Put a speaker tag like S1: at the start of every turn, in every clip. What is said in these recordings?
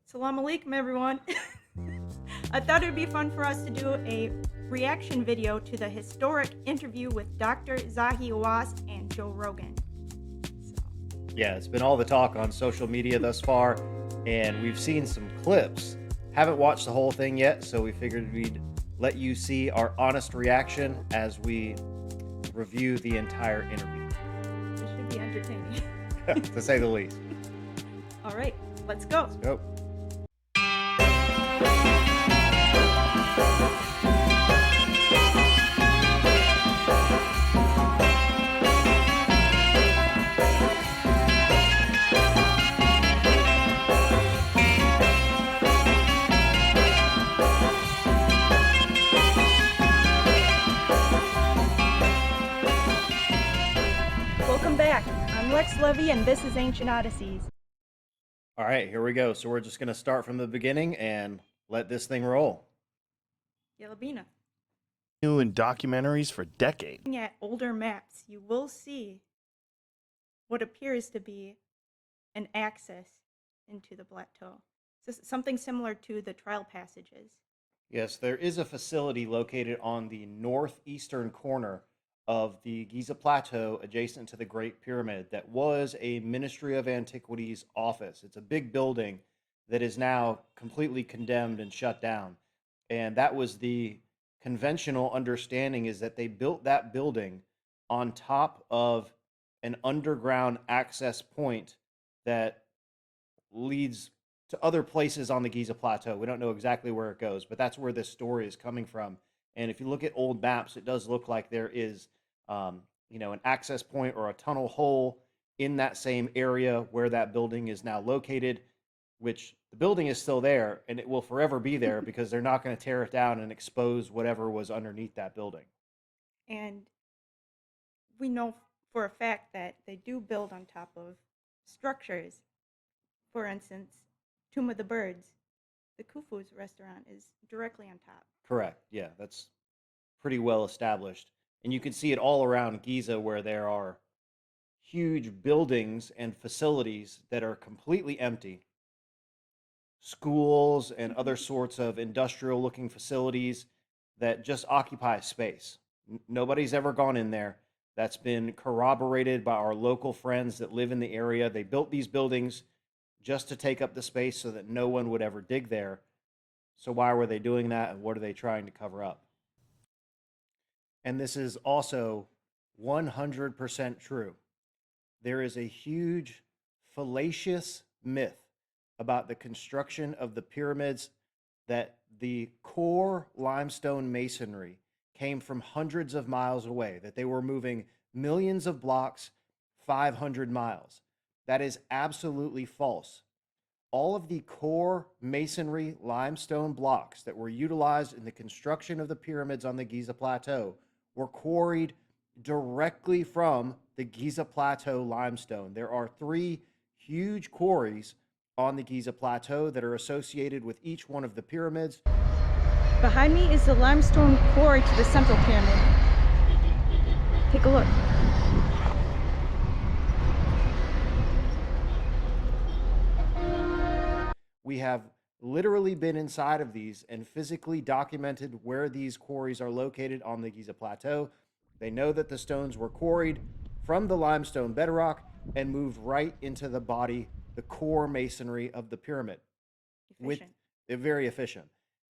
S1: Salam alaikum, everyone. I thought it would be fun for us to do a reaction video to the historic interview with Dr. Zahi Hawass and Joe Rogan.
S2: Yeah, it's been all the talk on social media thus far, and we've seen some clips. Haven't watched the whole thing yet, so we figured we'd let you see our honest reaction as we review the entire interview.
S1: It should be entertaining.
S2: To say the least.
S1: All right, let's go.
S2: Let's go.
S1: Welcome back. I'm Lex Levy, and this is Ancient Odysseys.
S2: All right, here we go. So we're just going to start from the beginning and let this thing roll.
S1: Yelabina.
S3: New in documentaries for decades.
S1: Looking at older maps, you will see what appears to be an access into the plateau. This is something similar to the trial passages.
S2: Yes, there is a facility located on the northeastern corner of the Giza Plateau adjacent to the Great Pyramid that was a Ministry of Antiquities office. It's a big building that is now completely condemned and shut down. And that was the conventional understanding, is that they built that building on top of an underground access point that leads to other places on the Giza Plateau. We don't know exactly where it goes, but that's where this story is coming from. And if you look at old maps, it does look like there is an access point or a tunnel hole in that same area where that building is now located, which the building is still there and it will forever be there because they're not going to tear it down and expose whatever was underneath that building.
S1: And we know for a fact that they do build on top of structures. For instance, Tomb of the Birds, the Khufu's restaurant is directly on top.
S2: Correct. Yeah, that's pretty well established. And you can see it all around Giza, where there are huge buildings and facilities that are completely empty. Schools and other sorts of industrial looking facilities that just occupy space. Nobody's ever gone in there. That's been corroborated by our local friends that live in the area. They built these buildings just to take up the space so that no one would ever dig there. So why were they doing that, and what are they trying to cover up? And this is also 100% true. There is a huge fallacious myth about the construction of the pyramids, that the core limestone masonry came from hundreds of miles away, that they were moving millions of blocks 500 miles. That is absolutely false. All of the core masonry limestone blocks that were utilized in the construction of the pyramids on the Giza Plateau were quarried directly from the Giza Plateau limestone. There are 3 huge quarries on the Giza Plateau that are associated with each one of the pyramids.
S1: Behind me is the limestone quarry to the central pyramid. Take a look.
S2: We have literally been inside of these and physically documented where these quarries are located on the Giza Plateau. They know that the stones were quarried from the limestone bedrock and moved right into the body, the core masonry of the pyramid. They're very efficient.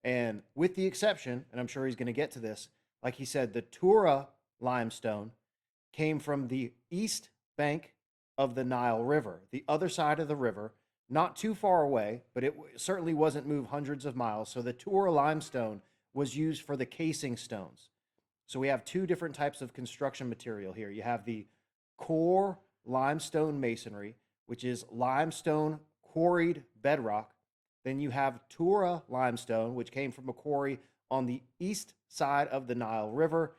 S2: And with the exception, and I'm sure he's going to get to this, like he said, the Tura limestone came from the east bank of the Nile River, the other side of the river, not too far away, but it certainly wasn't moved hundreds of miles. So the Tura limestone was used for the casing stones. So we have 2 different types of construction material here. You have the core limestone masonry, which is limestone quarried bedrock. Then you have Tura limestone, which came from a quarry on the east side of the Nile River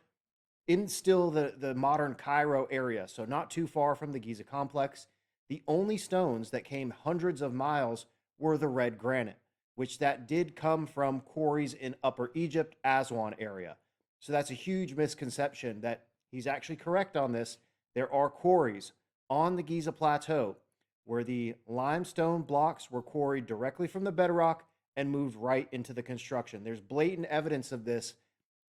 S2: in still the modern Cairo area, so not too far from the Giza complex. The only stones that came hundreds of miles were the red granite, which that did come from quarries in Upper Egypt, Aswan area. So that's a huge misconception that he's actually correct on this. There are quarries on the Giza Plateau where the limestone blocks were quarried directly from the bedrock and moved right into the construction. There's blatant evidence of this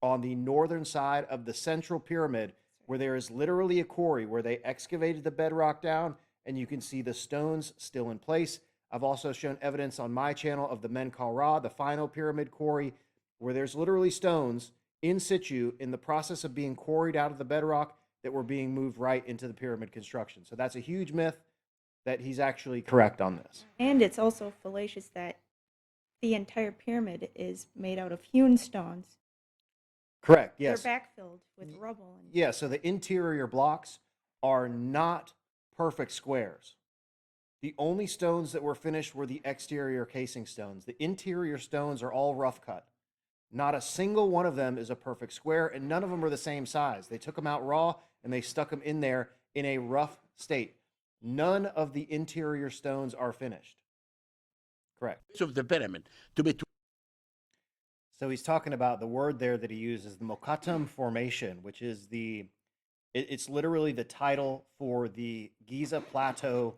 S2: on the northern side of the central pyramid, where there is literally a quarry where they excavated the bedrock down, and you can see the stones still in place. I've also shown evidence on my channel of the Menkaure Ra, the final pyramid quarry, where there's literally stones in situ in the process of being quarried out of the bedrock that were being moved right into the pyramid construction. So that's a huge myth that he's actually correct on this.
S1: And it's also fallacious that the entire pyramid is made out of hewn stones.
S2: Correct, yes.
S1: They're backfilled with rubble. And
S2: Yeah, so the interior blocks are not perfect squares. The only stones that were finished were the exterior casing stones. The interior stones are all rough cut. Not a single one of them is a perfect square, and none of them are the same size. They took them out raw and they stuck them in there in a rough state. None of the interior stones are finished. Correct.
S4: Of the pyramid to be.
S2: So he's talking about the word there that he uses, the Mokattam formation, which is it's literally the title for the Giza plateau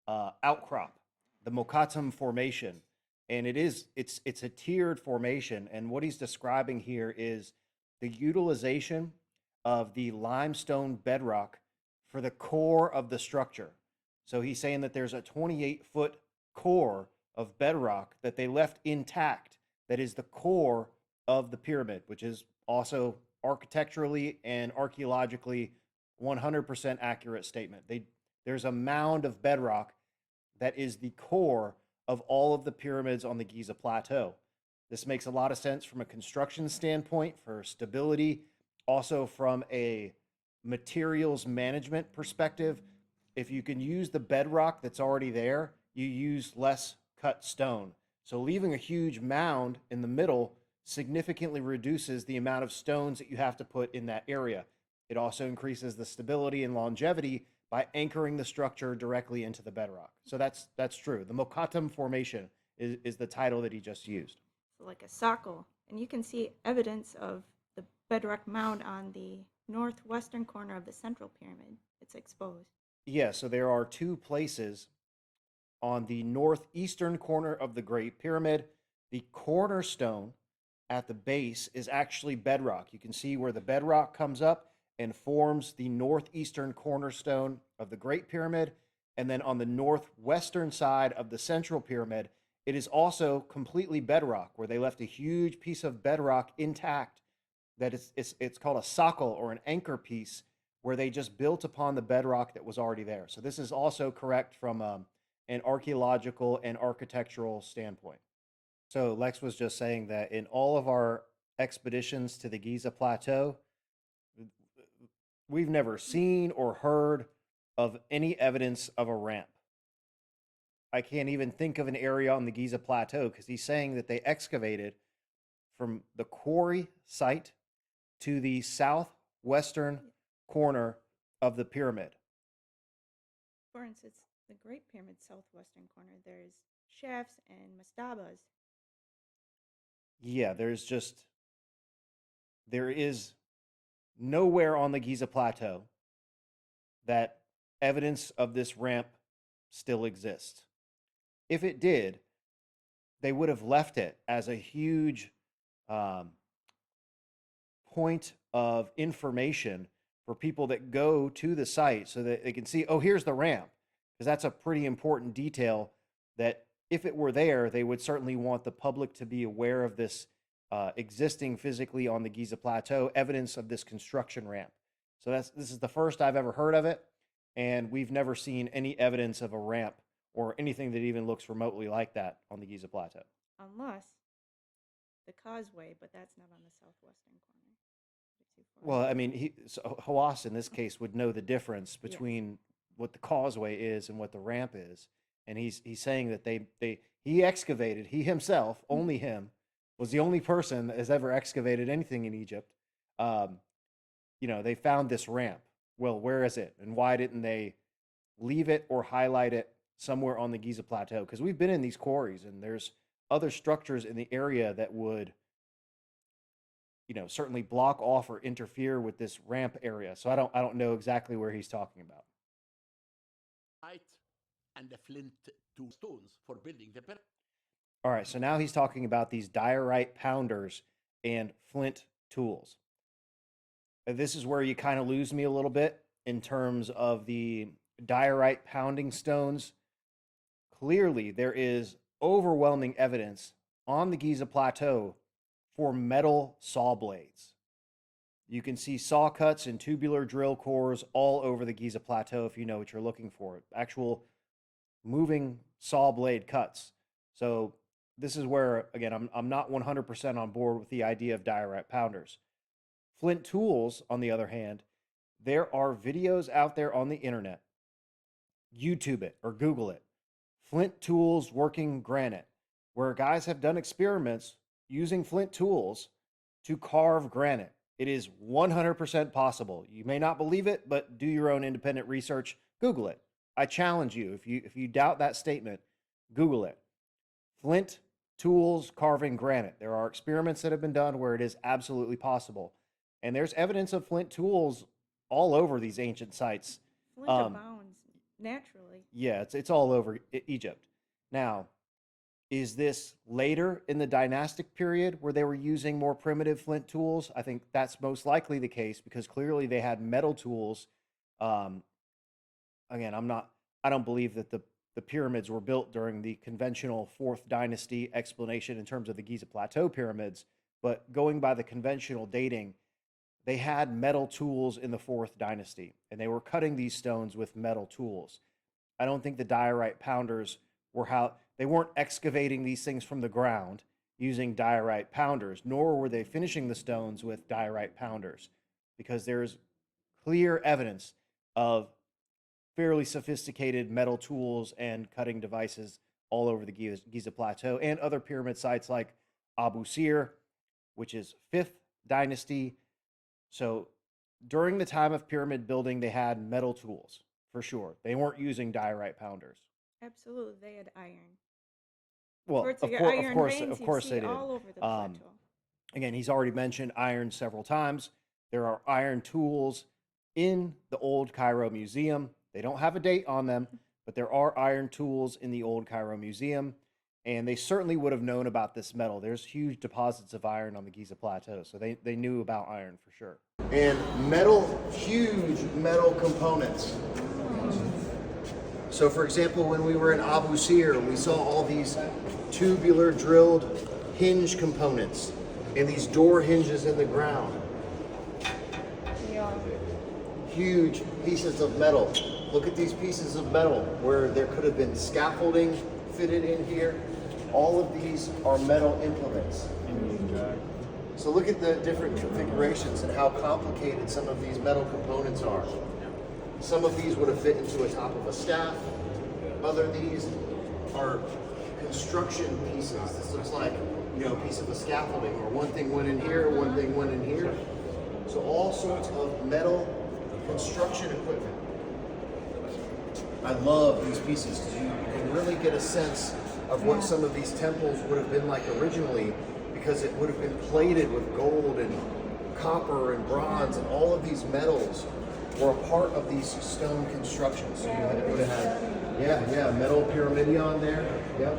S2: outcrop, the Mokattam formation. And it's a tiered formation. And what he's describing here is the utilization of the limestone bedrock for the core of the structure. So he's saying that there's a 28-foot core of bedrock that they left intact, that is the core of the pyramid, which is also architecturally and archaeologically 100% accurate statement. There's a mound of bedrock that is the core of all of the pyramids on the Giza plateau. This makes a lot of sense from a construction standpoint for stability, also from a materials management perspective. If you can use the bedrock that's already there, you use less cut stone. So leaving a huge mound in the middle significantly reduces the amount of stones that you have to put in that area. It also increases the stability and longevity by anchoring the structure directly into the bedrock. So that's true. The Mokattam formation is the title that he just used.
S1: so like a sockle. And you can see evidence of the bedrock mound on the northwestern corner of the central pyramid. It's exposed.
S2: Yeah, so there are two places on the northeastern corner of the Great Pyramid. The cornerstone at the base is actually bedrock. You can see where the bedrock comes up and forms the northeastern cornerstone of the Great Pyramid. And then on the northwestern side of the Central Pyramid, it is also completely bedrock, where they left a huge piece of bedrock intact that it's called a sockle or an anchor piece, where they just built upon the bedrock that was already there. So this is also correct from an archaeological and architectural standpoint. So Lex was just saying that in all of our expeditions to the Giza Plateau, we've never seen or heard of any evidence of a ramp. I can't even think of an area on the Giza Plateau, because he's saying that they excavated from the quarry site to the southwestern corner of the pyramid.
S1: For instance, the Great Pyramid's southwestern corner, there's shafts and mastabas.
S2: Yeah, there is nowhere on the Giza Plateau that evidence of this ramp still exists. If it did, they would have left it as a huge point of information for people that go to the site, so that they can see, oh, here's the ramp. Because that's a pretty important detail that if it were there, they would certainly want the public to be aware of this existing physically on the Giza Plateau, evidence of this construction ramp. So this is the first I've ever heard of it, and we've never seen any evidence of a ramp or anything that even looks remotely like that on the Giza Plateau.
S1: Unless the causeway, but that's not on the southwestern corner.
S2: Well, I mean, so Hawass in this case would know the difference between what the causeway is and what the ramp is, and he's saying that he excavated, he himself, only him, was the only person that has ever excavated anything in Egypt. They found this ramp. Well, where is it, and why didn't they leave it or highlight it somewhere on the Giza Plateau? Because we've been in these quarries, and there's other structures in the area that would, certainly block off or interfere with this ramp area. So I don't know exactly where he's talking about.
S4: Right and the flint two stones for building the pyramid.
S2: All right, so now he's talking about these diorite pounders and flint tools. This is where you kind of lose me a little bit in terms of the diorite pounding stones. Clearly, there is overwhelming evidence on the Giza Plateau for metal saw blades. You can see saw cuts and tubular drill cores all over the Giza Plateau if you know what you're looking for. Actual moving saw blade cuts. So this is where, again, I'm not 100% on board with the idea of diorite pounders. Flint tools, on the other hand, there are videos out there on the internet. YouTube it or Google it. Flint tools working granite, where guys have done experiments using flint tools to carve granite. It is 100% possible. You may not believe it, but do your own independent research. Google it. I challenge you. If you doubt that statement, Google it. Flint tools carving granite. There are experiments that have been done where it is absolutely possible. And there's evidence of flint tools all over these ancient sites.
S1: Flint abounds naturally.
S2: Yeah, it's all over Egypt. Now, is this later in the dynastic period where they were using more primitive flint tools? I think that's most likely the case because clearly they had metal tools. Again, I don't believe that the pyramids were built during the conventional Fourth Dynasty explanation in terms of the Giza Plateau pyramids, but going by the conventional dating, they had metal tools in the Fourth Dynasty, and they were cutting these stones with metal tools. I don't think the diorite pounders they weren't excavating these things from the ground using diorite pounders, nor were they finishing the stones with diorite pounders, because there's clear evidence of fairly sophisticated metal tools and cutting devices all over the Giza Plateau and other pyramid sites like Abu Sir, which is 5th Dynasty. So during the time of pyramid building, they had metal tools, for sure. They weren't using diorite pounders.
S1: Absolutely, they had iron.
S2: Well,
S1: Parts
S2: of
S1: your
S2: course,
S1: iron
S2: of course,
S1: veins
S2: of
S1: you
S2: course
S1: see
S2: they did.
S1: all over the plateau.
S2: Again, he's already mentioned iron several times. There are iron tools in the Old Cairo Museum. They don't have a date on them, but there are iron tools in the Old Cairo Museum, and they certainly would have known about this metal. There's huge deposits of iron on the Giza Plateau, so they knew about iron for sure. And huge metal components. So, for example, when we were in Abu Sir, we saw all these tubular drilled hinge components and these door hinges in the ground.
S1: Yeah.
S2: Huge pieces of metal. Look at these pieces of metal where there could have been scaffolding fitted in here. All of these are metal implements. So look at the different configurations and how complicated some of these metal components are. Some of these would have fit into the top of a staff. Other of these are construction pieces. This looks like, a piece of a scaffolding, or one thing went in here, one thing went in here. So all sorts of metal construction equipment. I love these pieces because you can really get a sense of what some of these temples would have been like originally, because it would have been plated with gold and copper and bronze, and all of these metals were a part of these stone constructions. So you would have had, metal pyramidion there. Yep.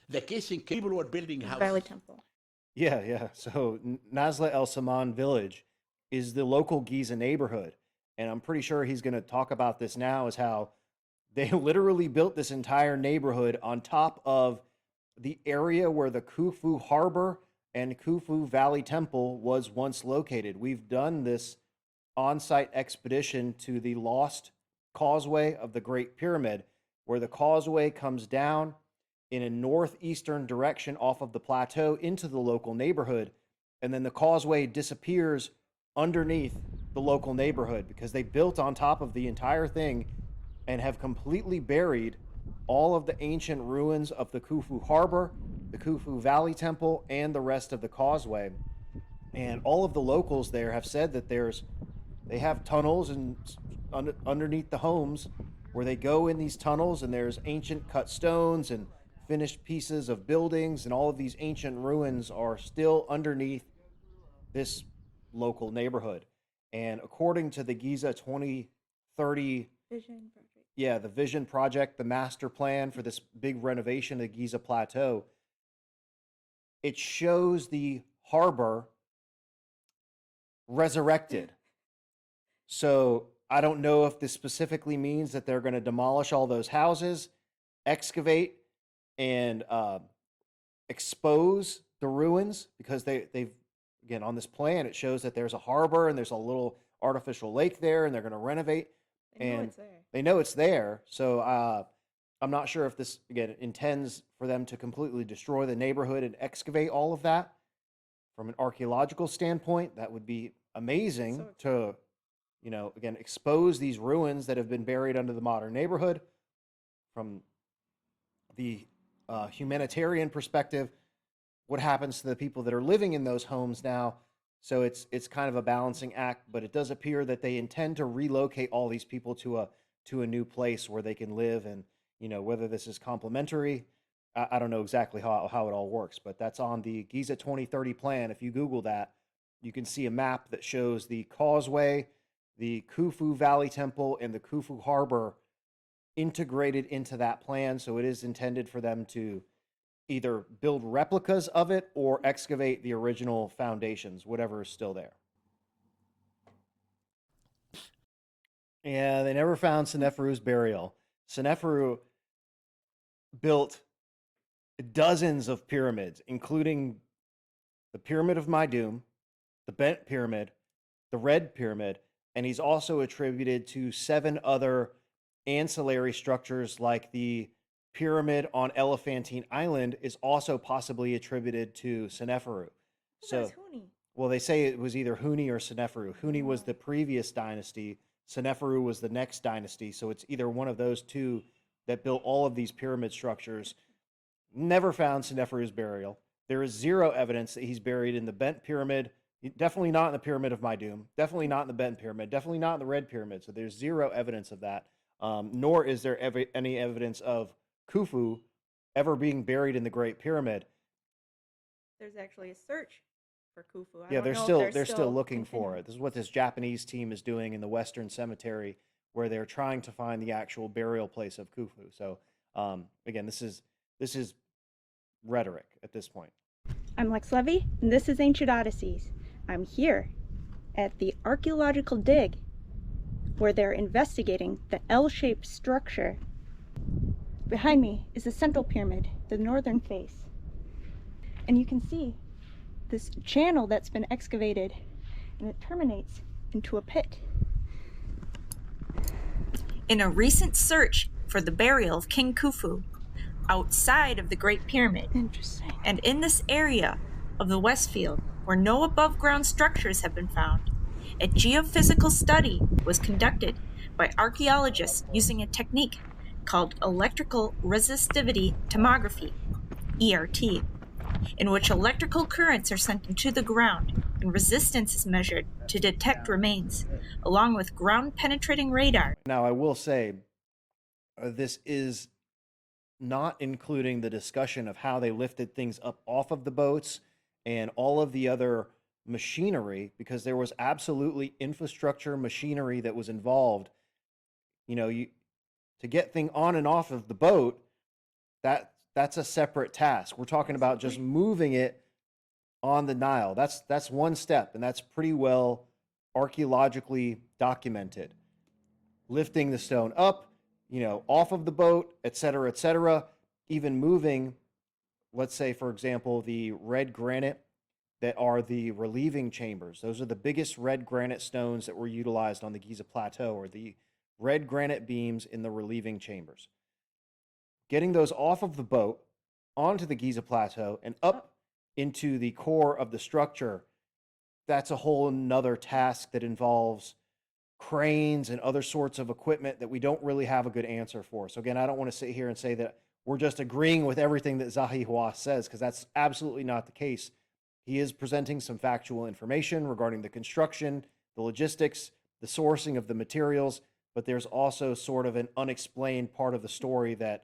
S4: The casing people were building houses.
S1: Valley Temple.
S2: Yeah. So Nazla El Saman village is the local Giza neighborhood. And I'm pretty sure he's going to talk about this now, is how they literally built this entire neighborhood on top of the area where the Khufu Harbor and Khufu Valley Temple was once located. We've done this on-site expedition to the lost causeway of the Great Pyramid, where the causeway comes down in a northeastern direction off of the plateau into the local neighborhood, and then the causeway disappears underneath the local neighborhood because they built on top of the entire thing and have completely buried all of the ancient ruins of the Khufu Harbor, the Khufu Valley Temple, and the rest of the causeway. And all of the locals there have said that they have tunnels and underneath the homes where they go in these tunnels, and there's ancient cut stones and finished pieces of buildings, and all of these ancient ruins are still underneath this local neighborhood. And according to the Giza 2030
S1: Vision project.
S2: yeah, the vision project, the master plan for this big renovation of the Giza Plateau, it shows the harbor resurrected. So I don't know if this specifically means that they're going to demolish all those houses, excavate, and expose the ruins, because they've, again, on this plan, it shows that there's a harbor and there's a little artificial lake there, and they're going to renovate.
S1: They know
S2: And
S1: it's there.
S2: they know it's there. So I'm not sure if this, again, intends for them to completely destroy the neighborhood and excavate all of that. From an archaeological standpoint, that would be amazing
S1: So
S2: to, again, expose these ruins that have been buried under the modern neighborhood. From the humanitarian perspective, what happens to the people that are living in those homes now? So it's kind of a balancing act, but it does appear that they intend to relocate all these people to a new place where they can live. And whether this is complementary, I don't know exactly how it all works, but that's on the Giza 2030 plan. If you Google that, you can see a map that shows the causeway, the Khufu Valley Temple, and the Khufu Harbor integrated into that plan. So it is intended for them to either build replicas of it or excavate the original foundations, whatever is still there. Yeah, they never found Seneferu's burial. Seneferu built dozens of pyramids, including the Pyramid of Maidum, the Bent Pyramid, the Red Pyramid, and he's also attributed to 7 other ancillary structures, like the pyramid on Elephantine Island is also possibly attributed to Seneferu. So,
S1: that's Huni.
S2: well, they say it was either Huni or Seneferu. Huni was the previous dynasty. Seneferu was the next dynasty. So it's either one of those two that built all of these pyramid structures. Never found Seneferu's burial. There is zero evidence that he's buried in the Bent Pyramid. Definitely not in the Pyramid of Maidum. Definitely not in the Bent Pyramid. Definitely not in the Red Pyramid. So there's zero evidence of that. Nor is there any evidence of Khufu ever being buried in the Great Pyramid.
S1: There's actually a search for Khufu. I
S2: Yeah,
S1: don't
S2: they're
S1: know if
S2: still still looking for
S1: continuing.
S2: it. This is what this Japanese team is doing in the Western Cemetery, where they're trying to find the actual burial place of Khufu. So again, this is rhetoric at this point.
S1: I'm Lex Levy, and this is Ancient Odysseys. I'm here at the archaeological dig where they're investigating the L-shaped structure. Behind me is the central pyramid, the northern face. And you can see this channel that's been excavated, and it terminates into a pit.
S5: In a recent search for the burial of King Khufu outside of the Great Pyramid,
S1: Interesting.
S5: and in this area of the Westfield where no above-ground structures have been found, a geophysical study was conducted by archaeologists using a technique called electrical resistivity tomography, ERT, in which electrical currents are sent into the ground and resistance is measured to detect remains, along with ground-penetrating radar.
S2: Now, I will say, this is not including the discussion of how they lifted things up off of the boats and all of the other machinery, because there was absolutely infrastructure machinery that was involved. To get thing on and off of the boat, that's a separate task. We're talking about just moving it on the Nile. That's one step, and that's pretty well archaeologically documented. Lifting the stone up, off of the boat, et cetera, even moving, let's say, for example, the red granite that are the relieving chambers. Those are the biggest red granite stones that were utilized on the Giza Plateau, or the red granite beams in the relieving chambers. Getting those off of the boat onto the Giza Plateau and up into the core of the structure, that's a whole nother task that involves cranes and other sorts of equipment that we don't really have a good answer for. So again, I don't want to sit here and say that we're just agreeing with everything that Zahi Hawass says, because that's absolutely not the case. He is presenting some factual information regarding the construction, the logistics, the sourcing of the materials, but there's also sort of an unexplained part of the story that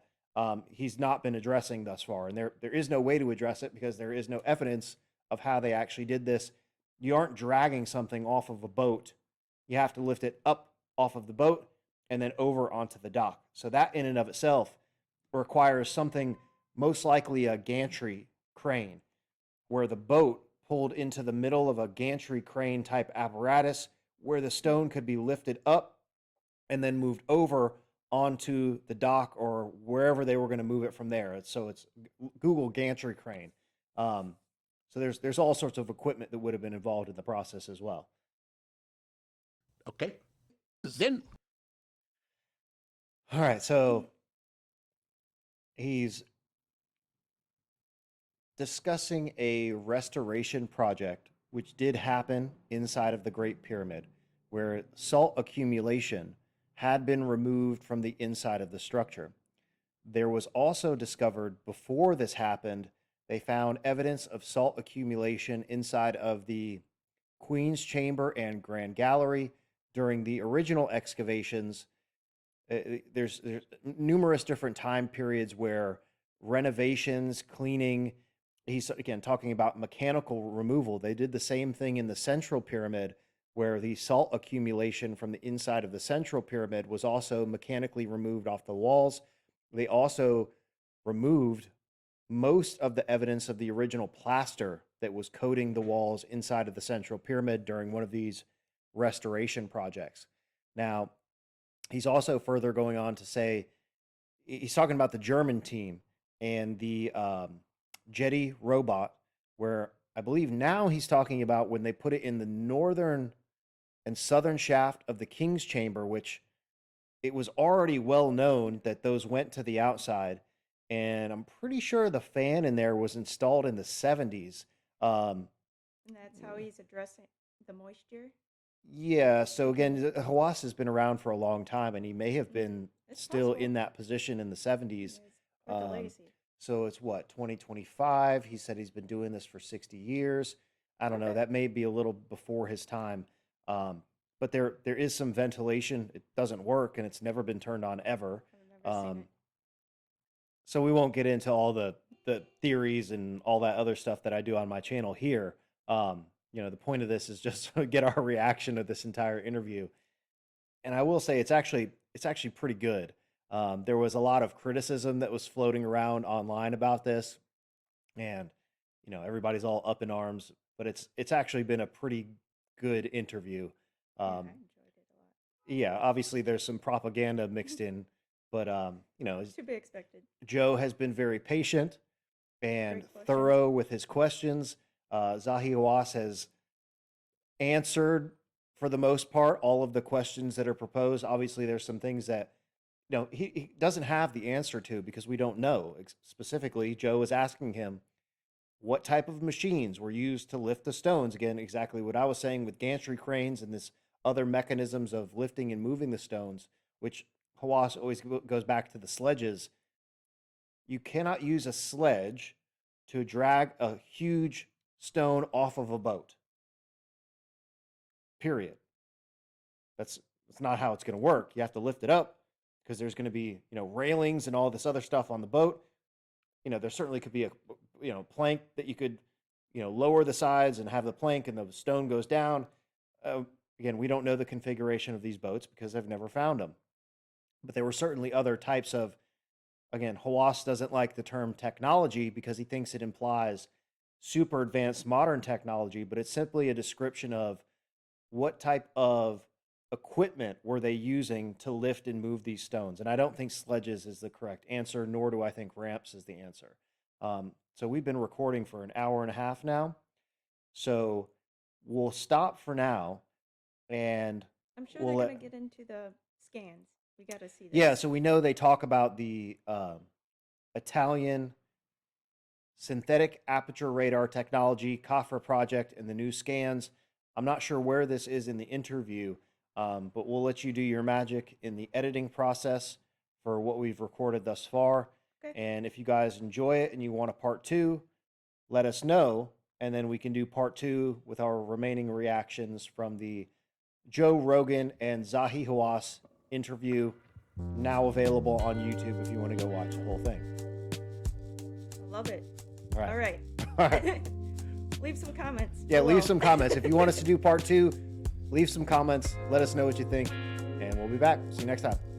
S2: he's not been addressing thus far. And there is no way to address it because there is no evidence of how they actually did this. You aren't dragging something off of a boat. You have to lift it up off of the boat and then over onto the dock. So that in and of itself requires something, most likely a gantry crane, where the boat pulled into the middle of a gantry crane type apparatus where the stone could be lifted up and then moved over onto the dock or wherever they were going to move it from there. So it's Google gantry crane. So there's all sorts of equipment that would have been involved in the process as well.
S4: Okay. Then
S2: All right, so he's discussing a restoration project which did happen inside of the Great Pyramid, where salt accumulation had been removed from the inside of the structure. There was also discovered before this happened, they found evidence of salt accumulation inside of the Queen's Chamber and Grand Gallery during the original excavations. There's numerous different time periods where renovations, cleaning, he's again talking about mechanical removal. They did the same thing in the Central Pyramid, where the salt accumulation from the inside of the Central Pyramid was also mechanically removed off the walls. They also removed most of the evidence of the original plaster that was coating the walls inside of the Central Pyramid during one of these restoration projects. Now, he's also further going on to say, he's talking about the German team and the Jetty robot, where I believe now he's talking about when they put it in the northern and southern shaft of the King's Chamber, which it was already well known that those went to the outside. And I'm pretty sure the fan in there was installed in the 70s.
S1: And that's how he's addressing the moisture.
S2: Yeah, so again, Hawass has been around for a long time, and he may have been
S1: It's
S2: still
S1: possible.
S2: in that position in the 70s.
S1: Or lazy.
S2: So it's what, 2025? He said he's been doing this for 60 years. I don't know.
S1: Okay.
S2: That may be a little before his time. But there is some ventilation. It doesn't work, and it's never been turned on ever.
S1: I've never seen it.
S2: So we won't get into all the theories and all that other stuff that I do on my channel here. The point of this is just to get our reaction to this entire interview. And I will say it's actually pretty good. There was a lot of criticism that was floating around online about this, and everybody's all up in arms. But it's actually been a pretty good interview.
S1: Yeah, I enjoyed it a lot.
S2: Yeah, obviously there's some propaganda mixed in, but
S1: It's to be expected.
S2: Joe has been very patient and
S1: Great questions.
S2: thorough with his questions. Zahi Hawass has answered, for the most part, all of the questions that are proposed. Obviously, there's some things that he doesn't have the answer to because we don't know. Specifically, Joe was asking him what type of machines were used to lift the stones. Again, exactly what I was saying with gantry cranes and this other mechanisms of lifting and moving the stones, which Hawass always goes back to the sledges. You cannot use a sledge to drag a huge stone off of a boat. Period. That's not how it's going to work. You have to lift it up because there's going to be, railings and all this other stuff on the boat. There certainly could be a, plank that you could, lower the sides and have the plank and the stone goes down. Again, we don't know the configuration of these boats because I've never found them. But there were certainly other types of, again, Hawass doesn't like the term technology because he thinks it implies super advanced modern technology, but it's simply a description of what type of equipment were they using to lift and move these stones. And I don't think sledges is the correct answer, nor do I think ramps is the answer. So we've been recording for an hour and a half now. So we'll stop for now, and
S1: I'm sure
S2: we'll
S1: they're
S2: let-
S1: going to get into the scans. We got to see that.
S2: yeah, so we know they talk about the Italian synthetic aperture radar technology, CAFRA project, and the new scans. I'm not sure where this is in the interview, but we'll let you do your magic in the editing process for what we've recorded thus far.
S1: Okay.
S2: And if you guys enjoy it and you want a part 2, let us know, and then we can do part 2 with our remaining reactions from the Joe Rogan and Zahi Hawass interview, now available on YouTube if you want to go watch the whole thing.
S1: Love it.
S2: All right.
S1: All right.
S2: All right.
S1: Leave some comments.
S2: Yeah,
S1: below.
S2: leave some comments. If you want us to do part 2, leave some comments. Let us know what you think, and we'll be be back. See you next time.